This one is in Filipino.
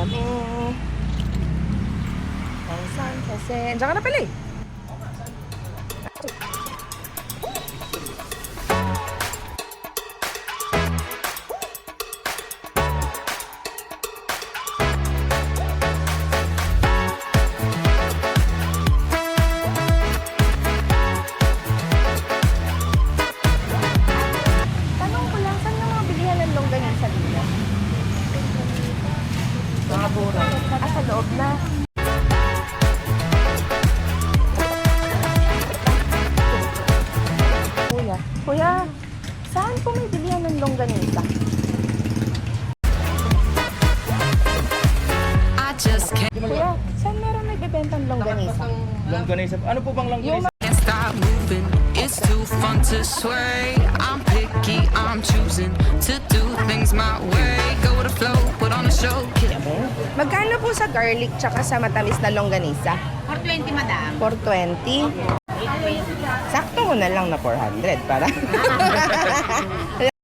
kami. Ang San Jose. Diyan ka na pala eh. Tanong ko lang, saan yung mga bilihan ng longganisa dito? Mga bura. Sa loob na. Kuya, saan po may bilihan ng longganisa? Kuya, saan meron nagbebentang longganisa? Longganisa. Ano po bang longganisa? Can't stop moving. It's too fun to sway. I'm picky, I'm choosing to do things my way. Go with the flow, put on a show. Magkano po sa garlic tsaka sa matamis na longganisa? 420, madam. 420? Sakto ko na lang na 400 para